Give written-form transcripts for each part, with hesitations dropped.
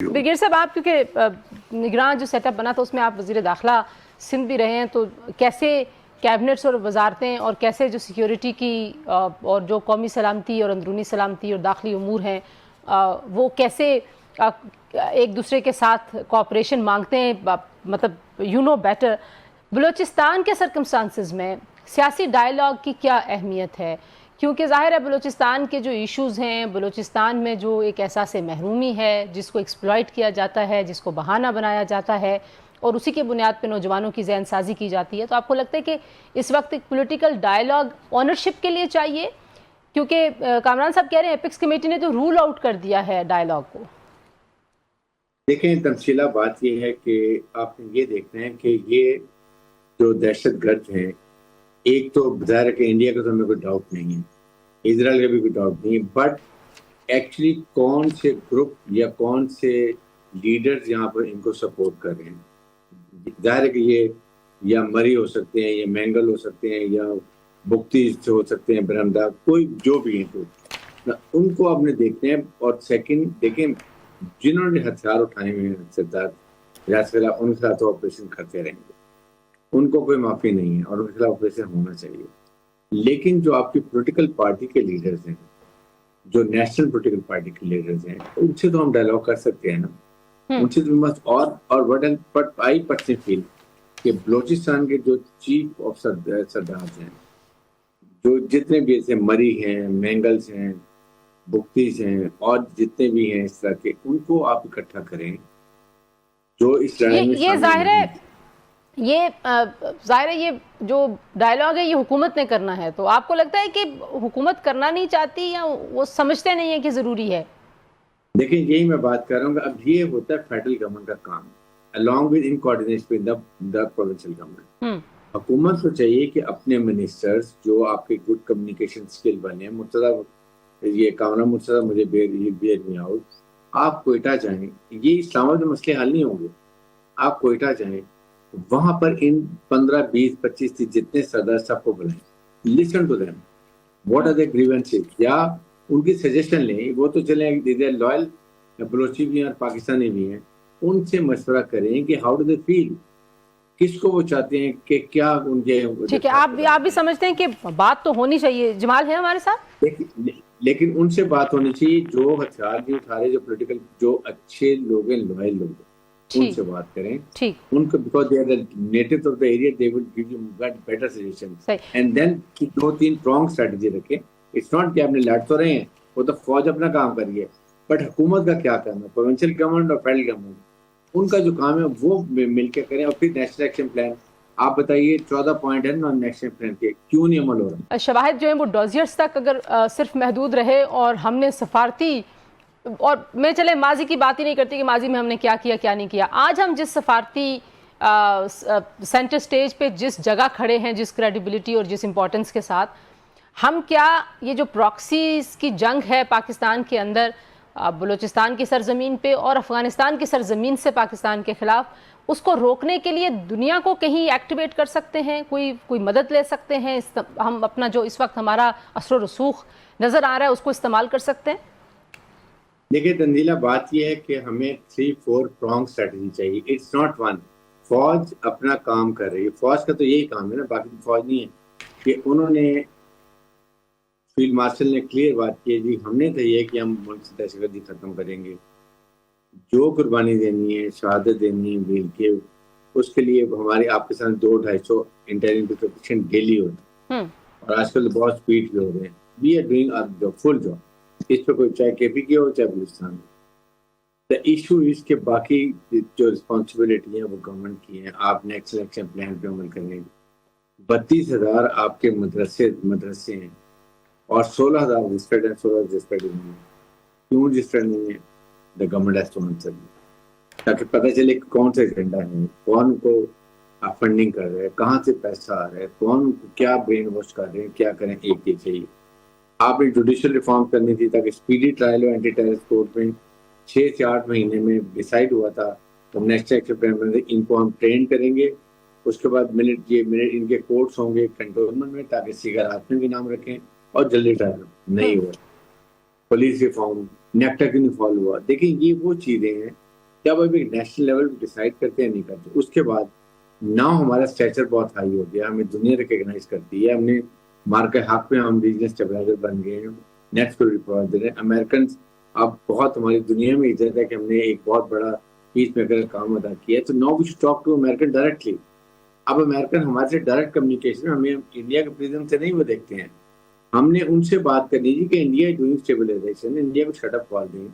Brigade साहब, आप क्योंकि निगरान जो सेटअप बना था उसमें आप वज़ीर दाखिला सिंध भी रहे हैं, तो कैसे कैबिनेट्स और वजारतें और कैसे जो सिक्योरिटी की और जो कौमी सलामती और अंदरूनी सलामती और दाखिली उमूर हैं वो कैसे एक दूसरे के साथ कोऑपरेशन मांगते हैं, मतलब यू नो बेटर। बलूचिस्तान के सर्कमस्टांसिस में सियासी डायलॉग की क्या अहमियत है? क्योंकि ज़ाहिर है बलूचिस्तान के जो इश्यूज़ हैं, बलूचिस्तान में जो एक एहसास महरूमी है जिसको एक्सप्लॉइट किया जाता है, जिसको बहाना बनाया जाता है और उसी के बुनियाद पर नौजवानों की ज़हन साजी की जाती है, तो आपको लगता है कि इस वक्त एक पॉलिटिकल डायलॉग ऑनरशिप के लिए चाहिए? क्योंकि कामरान साहब कह रहे हैं एपिक्स कमेटी ने तो रूल आउट कर दिया है डायलॉग को। देखें, तफसीला बात यह है कि आपने ये देखना है कि ये जो दहशतगर्द हैं, एक तो ज़ाहिर है इंडिया का तो हमें कोई डाउट नहीं है, इजराइल का भी कोई डाउट नहीं है, बट एक्चुअली कौन से ग्रुप या कौन से लीडर्स यहाँ पर इनको सपोर्ट कर रहे हैं। ज़ाहिर है कि ये या मरी हो सकते हैं, या मैंगल हो सकते हैं, या बुख्ती हो सकते हैं, बरमदा, कोई जो भी है तो उनको आपने देखते हैं। और सेकंड देखें, जिन्होंने हथियार उठाए हुए हैं सरदार रियाज उनके साथ ऑपरेशन करते रहेंगे, उनको कोई माफी नहीं है और उनके खिलाफ ऑपरेशन होना चाहिए। लेकिन जो आपकी पॉलिटिकल पार्टी के लीडर्स हैं, जो नेशनल पॉलिटिकल पार्टी के लीडर्स हैं, उनसे तो हम डायलॉग कर सकते हैं ना, उनसे तो मस्त। और बट आई पर्सनली फील कि बलूचिस्तान के जो चीफ ऑफ सरदार हैं, जो जितने भी ऐसे मरी हैं, मैंगल्स हैं, बुख्तीज हैं और जितने भी हैं इस तरह के, उनको आप इकट्ठा करें जो इस लड़ाई में ये ज़ाहिर है ये जो डायलॉग है ये हुकूमत ने करना है, तो आपको लगता है कि हुकूमत करना नहीं चाहती या वो समझते नहीं है कि ज़रूरी है? देखिए, यही मैं बात कर रहा हूँ। अब ये होता है फेडरल गवर्नमेंट का काम, along with in coordination with the provincial government. हुकूमत को चाहिए कि अपने मिनिस्टर्स जो आपके गुड कम्युनिकेशन स्किल बने हैं, ये कामना मुर्तज़ा मुझे बेयर मी आउट, आप कोयटा जाएं, ये इस्लामाबाद में मसले हल नहीं होंगे। आप कोयटा जाएं, वहां पर इन 15, 20, 25 जितने सरदार सबको बुलाएं, listen to them, what are the grievances, या उनकी सजेशन लें। वो तो चले लॉयल बलोची भी हैं और पाकिस्तानी भी हैं, उनसे मशवरा करें कि हाउ डू दे फील, किसको वो चाहते हैं कि क्या उनके। ठीक है, आप भी समझते हैं कि बात तो होनी चाहिए। जमाल है हमारे साथ, लेकिन उनसे बात होनी चाहिए जो हथियार नहीं उठा रहे, जो पॉलिटिकल, जो अच्छे लोग हैं, लॉयल लोग, उनसे बात करें। ठीक, उनको because they are the natives of the area, they will give you better suggestions. And then 2-3 prong strategy रखें। इट्स नॉट कि आपने लड़ तो रहे हैं, वो तो फौज अपना काम कर रही है, बट हुकूमत का क्या करना है, प्रोविंशियल गवर्नमेंट और फेडरल गवर्नमेंट, उनका जो काम है वो मिलकर करें। और फिर नेशनल एक्शन प्लान, आप बताइए 14 पॉइंट है ना नेशनल प्लान के, क्यों नहीं अमल हो रहा? शवाहिद जो है वो डॉजियर्स तक अगर सिर्फ महदूद रहे और हमने सफारती, और मैं चले माजी की बात ही नहीं करती कि माजी में हमने क्या किया क्या नहीं किया, आज हम जिस सफारती सेंटर स्टेज पे जिस जगह खड़े हैं, जिस क्रेडिबिलिटी और जिस इम्पोर्टेंस के साथ, हम क्या ये जो प्रॉक्सीज की जंग है पाकिस्तान के अंदर बलूचिस्तान की सरजमीन पे और अफगानिस्तान की सरजमीन से पाकिस्तान के खिलाफ, उसको रोकने के लिए दुनिया को कहीं एक्टिवेट कर सकते हैं, कोई मदद ले सकते हैं? हम अपना जो इस वक्त हमारा असर रसूख नज़र आ रहा है उसको इस्तेमाल कर सकते हैं? देखिए तंजीला, बात यह है कि हमें 3-4 प्रॉन्ग स्ट्रेटजी चाहिए, इट्स नॉट वन। फौज अपना काम कर रही है, फौज का तो यही काम है ना, बाकी तो फौज नहीं है। कि उन्होंने, फील्ड मार्शल ने क्लियर बात की है, जी हमने तो ये कि हम मुल्क से दहशतगर्दी खत्म करेंगे, जो कुर्बानी देनी है, शहादत देनी है वीर के, उसके लिए हमारे आपके साथ 200-250 इंटेलिजेंस डेली होते हैं और आजकल तो बहुत स्पीड पे हो रहे हैं। We are doing our full job, इस पर कोई चाहे केपी की हो चाहे बलूचिस्तान। द इशू इज के बाकी जो रिस्पॉन्सिबिलिटी है वो गवर्नमेंट की है। आप नेक्स्ट इलेक्शन प्लान पे अमल करें। 32,000 आपके मदरसे हैं और 16,000 रजिस्टर्ड हैं, 16 रजिस्टर्ड नहीं है। क्यों रजिस्टर्ड नहीं है? The government has to answer, ताकि पता चले कौन सा एजेंडा है, कौन को फंडिंग कर रहे हैं, कहाँ से पैसा आ रहा है, कौन क्या ब्रेन वॉश कर रहे हैं, क्या करें। एक ये चाहिए, आपने जुडिशियल रिफॉर्म करनी थी ताकि स्पीडी ट्रायल हो। एंटी टेररिस्ट कोर्ट में 6 से 8 महीने में डिसाइड हुआ था। तो नेक्स्ट एक्शन प्लान में इनको हम ट्रेन करेंगे, उसके बाद मिनट इनके कोर्ट्स होंगे कंट्रोलमेंट में, ताकि सीगर हाथ में भी नाम रखें और जल्दी ट्रायल नहीं हुआ। पुलिस रिफॉर्म, नेक्टा क्यों नहीं फॉलो हुआ? देखिए, ये वो चीजें हैं جب اب ایک نیشنل لیول پہ ڈیسائیڈ کرتے ہیں نہیں کرتے، اس کے بعد نہ ہمارا اسٹیچر بہت ہائی ہو گیا، ہمیں دنیا ریکگنائز کرتی ہے، ہم نے مارکیٹ حق میں ہم ریجنل اسٹیبلائزر بن گئے ہیں، نیٹ کو رپورٹ دے رہے ہیں، امریکنز اب بہت ہماری دنیا میں عزت ہے کہ ہم نے ایک بہت بڑا پیس میکر کام ادا کیا ہے. تو now we should talk to American directly. اب امریکن ہمارے سے ڈائریکٹ کمیونیکیشن ہمیں انڈیا کے پریزم سے نہیں وہ دیکھتے ہیں، ہم نے ان سے بات کرنی جی کہ انڈیا ڈوئنگ اسٹیبلائزیشن، انڈیا کو شٹ اپ کال دیں.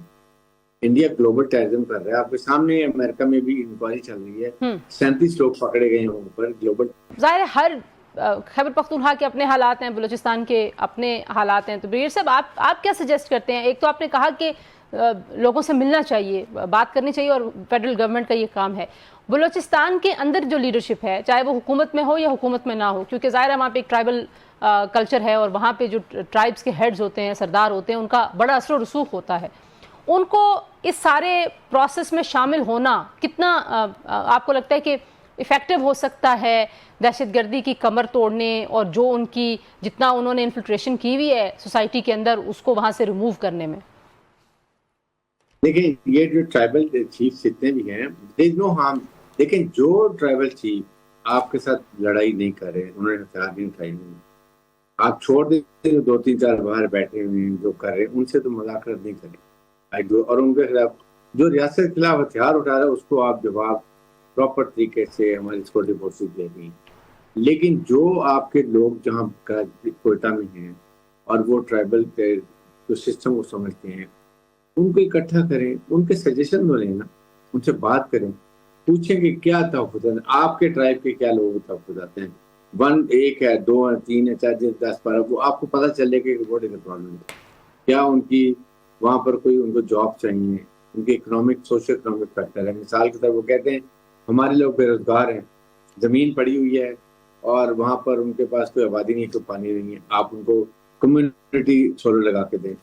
انڈیا گلوبل ٹیررزم کر رہا ہے، آپ کے سامنے امریکہ میں بھی انکوائری چل رہی ہے، 37 لوگ پکڑے گئے ہیں وہاں پر گلوبل. ظاہر ہے ہر خیبر پختونخوا کے اپنے حالات ہیں، بلوچستان کے اپنے حالات ہیں. تو برگیڈیئر صاحب آپ کیا سجیسٹ کرتے ہیں؟ ایک تو آپ نے کہا کہ لوگوں سے ملنا چاہیے، بات کرنی چاہیے، اور فیڈرل گورنمنٹ کا یہ کام ہے. بلوچستان کے اندر جو لیڈرشپ ہے، چاہے وہ حکومت میں ہو یا حکومت میں نہ ہو، کیونکہ ظاہر ہے وہاں پہ ایک ٹرائبل کلچر ہے، اور وہاں پہ جو ٹرائبس کے ہیڈز ہوتے ہیں، سردار ہوتے ہیں، ان کا بڑا اثر و رسوخ ہوتا ہے. ان کو اس سارے پروسیس میں شامل ہونا کتنا آپ کو لگتا ہے کہ ایفیکٹو ہو سکتا ہے دہشت گردی کی کمر توڑنے، اور جو ان کی جتنا انہوں نے انفلٹریشن کی ہوئی ہے سوسائٹی کے اندر، اس کو وہاں سے ریموو کرنے میں؟ دیکھیں یہ جو ٹرائبل چیف جتنے بھی ہیں، نو ہارم. دیکھیں جو ٹرائبل چیف آپ کے ساتھ لڑائی نہیں کر رہے، انہوں نے ہتھیار نہیں اٹھائے ہوئے، آپ چھوڑ دیں جو 2-3-4 باہر بیٹھے ہوئے ہیں جو کر رہے ہیں، ان سے تو مذاکرت نہیں کریں. اور ان کے خلاف جو ریاست کے خلاف ہتھیار اٹھا رہا ہے، اس کو آپ جواب پراپر طریقے سے ہماری سیکورٹی فورسز دے دیں. لیکن جو آپ کے لوگ جہاں کوئٹہ میں ہیں اور وہ ٹرائبل کے جو سسٹم کو سمجھتے ہیں، ان کو اکٹھا کریں، ان کے سجیشن دو لیں نا، ان سے بات کریں، پوچھیں کہ کیا تحفظ ہیں آپ کے ٹرائب کے، کیا لوگوں کے تحفظ آتے ہیں. 1 ہے 2 ہے 3 ہے 4 10 12، وہ آپ کو پتہ چلے کہ واٹ از دا پرابلم. کیا ان کی وہاں پر کوئی ان کو جاب چاہیے، ان کے اکنامک سوشل اکنامک فیکٹر ہے. مثال کے طور وہ کہتے ہیں ہمارے لوگ بے روزگار ہیں، زمین پڑی ہوئی ہے اور وہاں پر ان کے پاس کوئی آبادی نہیں، کوئی پانی نہیں ہے، آپ ان کو کمیونٹی سولر لگا کے دیں.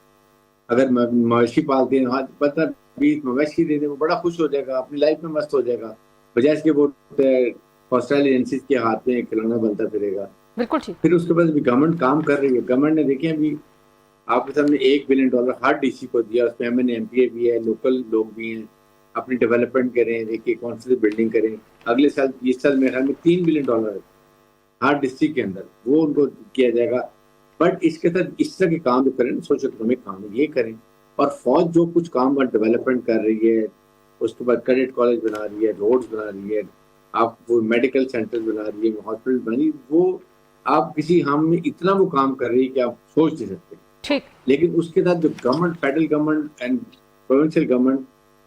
اگر مویشی پالتے ہیں، 15-20 مویشی دے دیں، وہ بڑا خوش ہو جائے گا، اپنی لائف میں مست ہو جائے گا، بجائے اس کے وہ ہاسٹائل ایجنسیز کے ہاتھ میں کھلونا بنتا پھرے گا. بالکل ٹھیک. پھر اس کے بعد بھی گورنمنٹ کام کر رہی ہے. گورنمنٹ نے دیکھیں ابھی آپ کے سامنے $1 بلین ہر ڈی سی کو دیا، اس میں ایم پی اے بھی ہے، لوکل لوگ بھی ہیں. اپنی ڈیولپمنٹ کریں، دیکھیے کون سی بلڈنگ کریں. اگلے سال اس سال میرے خیال میں $3 بلین ہے ہر ڈسٹرکٹ کے اندر، وہ ان کو کیا جائے گا. بٹ اس کے ساتھ اس طرح کے کام جو کریں، سوشل اکنامک کام یہ کریں. اور فوج جو کچھ کام ڈیولپمنٹ کر رہی ہے، اس کے بعد کیڈٹ کالج بنا رہی ہے، روڈز بنا رہی ہے، آپ وہ میڈیکل سینٹر بنا رہی ہے، ہاسپٹل بنی، وہ آپ کسی ہم میں اتنا وہ کام کر رہی ہے کہ آپ سوچ نہیں سکتے. ٹھیک. لیکن اس کے ساتھ جو government, federal government and provincial government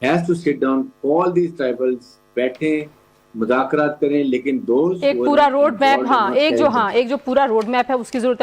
has to sit down all these tribals, بیٹھیں، مذاکرات کریں. لیکن ایک پورا روڈ میپ، ایک جو پورا روڈ میپ ہے اس کی ضرورت ہے.